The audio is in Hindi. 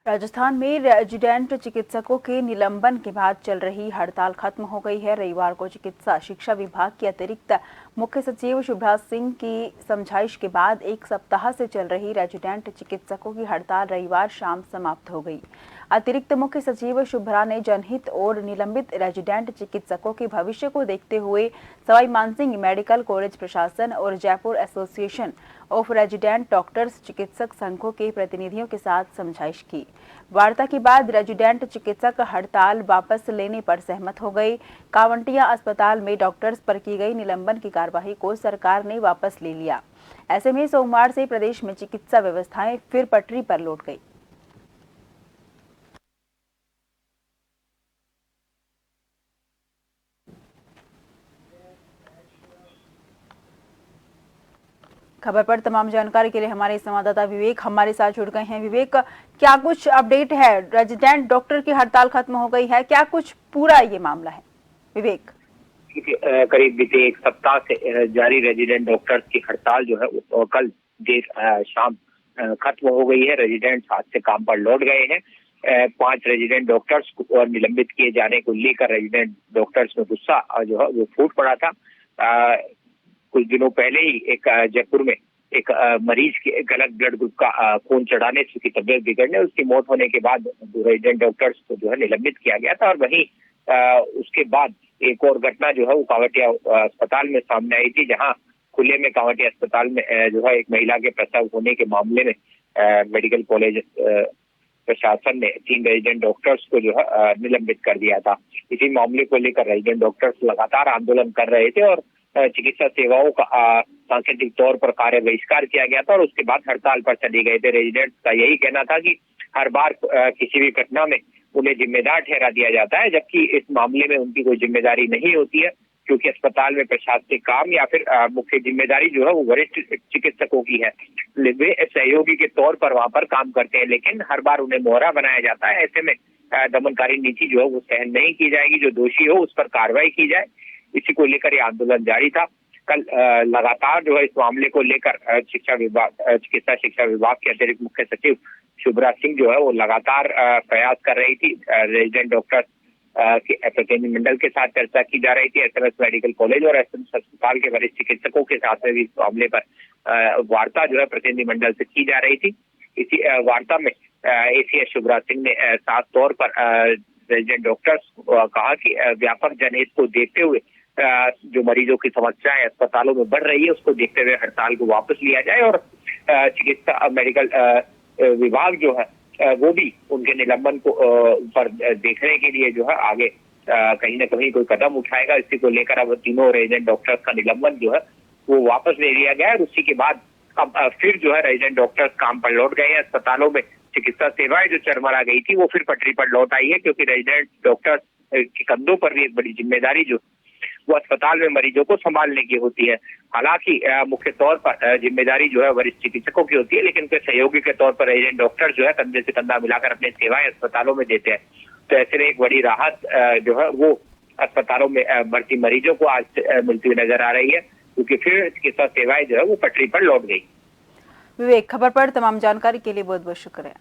राजस्थान में रेजिडेंट चिकित्सकों के निलंबन के बाद चल रही हड़ताल खत्म हो गई है। रविवार को चिकित्सा शिक्षा विभाग के अतिरिक्त मुख्य सचिव शुभराज सिंह की समझाइश के बाद एक सप्ताह से चल रही रेजिडेंट चिकित्सकों की हड़ताल रविवार शाम समाप्त हो गई। अतिरिक्त मुख्य सचिव शुभ्रा ने जनहित और निलंबित रेजिडेंट चिकित्सकों के भविष्य को देखते हुए सवाई मानसिंह मेडिकल कॉलेज प्रशासन और Jaipur association of resident doctors चिकित्सक संघों के प्रतिनिधियों के साथ समझाइश की। वार्ता के बाद रेजिडेंट चिकित्सक हड़ताल वापस लेने पर सहमत हो गए। कावंटिया अस्पताल में डॉक्टर्स पर की गई निलंबन की कार्यवाही को सरकार ने वापस ले लिया। ऐसे में सोमवार से प्रदेश में चिकित्सा व्यवस्थाएं फिर पटरी पर लौट गई। खबर पर तमाम जानकारी के लिए हमारे संवाददाता विवेक हमारे साथ जुड़ गए हैं। विवेक, क्या कुछ अपडेट है? रेजिडेंट डॉक्टर की हड़ताल खत्म हो गई है, क्या कुछ पूरा ये मामला है? विवेक, करीब बीते एक सप्ताह से जारी रेजिडेंट डॉक्टर्स की हड़ताल जो है वो कल देर शाम खत्म हो गई है। रेजिडेंट आज से काम पर लौट गए हैं। 5 रेजिडेंट डॉक्टर्स को निलंबित किए जाने को लेकर रेजिडेंट डॉक्टर्स में गुस्सा जो है वो फूट पड़ा था। कुछ दिनों पहले ही एक जयपुर में एक मरीज के गलत ब्लड ग्रुप का खून चढ़ाने से उसकी तबियत बिगड़ने उसकी मौत होने के बाद रेजिडेंट डॉक्टर्स को जो है निलंबित किया गया था। और वहीं उसके बाद एक और घटना जो है वो कावंटिया अस्पताल में सामने आई थी, जहां खुले में कावंटिया अस्पताल में जो है एक महिला के प्रसव होने के मामले में मेडिकल कॉलेज प्रशासन ने 3 रेजिडेंट डॉक्टर्स को जो है निलंबित कर दिया था। इसी मामले को लेकर रेजिडेंट डॉक्टर्स लगातार आंदोलन कर रहे थे और चिकित्सा सेवाओं का सांकेतिक तौर पर कार्य बहिष्कार किया गया था और उसके बाद हड़ताल पर चले गए थे। रेजिडेंट्स का यही कहना था कि हर बार किसी भी घटना में उन्हें जिम्मेदार ठहरा दिया जाता है, जबकि इस मामले में उनकी कोई जिम्मेदारी नहीं होती है, क्योंकि अस्पताल में प्रशासनिक काम या फिर मुख्य जिम्मेदारी जो है वो वरिष्ठ चिकित्सकों की है। वे सहयोगी के तौर पर वहां पर काम करते हैं, लेकिन हर बार उन्हें मोहरा बनाया जाता है। ऐसे में दमनकारी नीति जो है वो सहन नहीं की जाएगी। जो दोषी हो उस पर कार्रवाई की जाए, इसी को लेकर ये आंदोलन जारी था। कल लगातार जो है इस मामले को लेकर चिकित्सा शिक्षा विभाग के अतिरिक्त मुख्य सचिव शुभराज सिंह जो है वो लगातार प्रयास कर रही थी। रेजिडेंट डॉक्टर्स के प्रतिनिधिमंडल के साथ चर्चा की जा रही थी। एसएमएस मेडिकल कॉलेज और एसएमएस अस्पताल के वरिष्ठ चिकित्सकों के साथ में भी इस मामले पर वार्ता जो है प्रतिनिधिमंडल से की जा रही थी। इसी वार्ता में एसीएस शुभराज सिंह ने साफ तौर पर रेजिडेंट डॉक्टर्स को कहा कि व्यापक जनहित को देखते हुए जो मरीजों की समस्याएं अस्पतालों में बढ़ रही है उसको देखते हुए हड़ताल को वापस लिया जाए और चिकित्सा मेडिकल विभाग जो है वो भी उनके निलंबन को पर देखने के लिए जो है आगे कहीं ना कहीं कोई कदम उठाएगा। इसी को लेकर अब तीनों रेजिडेंट डॉक्टर्स का निलंबन जो है वो वापस ले लिया गया है। उसी के बाद अब फिर जो है रेजिडेंट डॉक्टर्स काम पर लौट गए हैं। अस्पतालों में चिकित्सा सेवाएं जो चरमरा गई थी वो फिर पटरी पर लौट आई है, क्योंकि रेजिडेंट डॉक्टर्स के कंधों पर भी एक बड़ी जिम्मेदारी जो वो अस्पताल में मरीजों को संभालने की होती है। हालांकि मुख्य तौर पर जिम्मेदारी जो है वरिष्ठ चिकित्सकों की होती है, लेकिन उनके सहयोगी के तौर पर रेजिडेंट डॉक्टर जो है कंधे से कंधा मिलाकर अपनी सेवाएं अस्पतालों में देते हैं। तो ऐसे में एक बड़ी राहत जो है वो अस्पतालों में भर्ती मरीजों को आज मिलती हुई नजर आ रही है, क्योंकि फिर चिकित्सा सेवाएं जो है वो पटरी पर लौट गई। विवेक, खबर पर तमाम जानकारी के लिए बहुत बहुत शुक्रिया।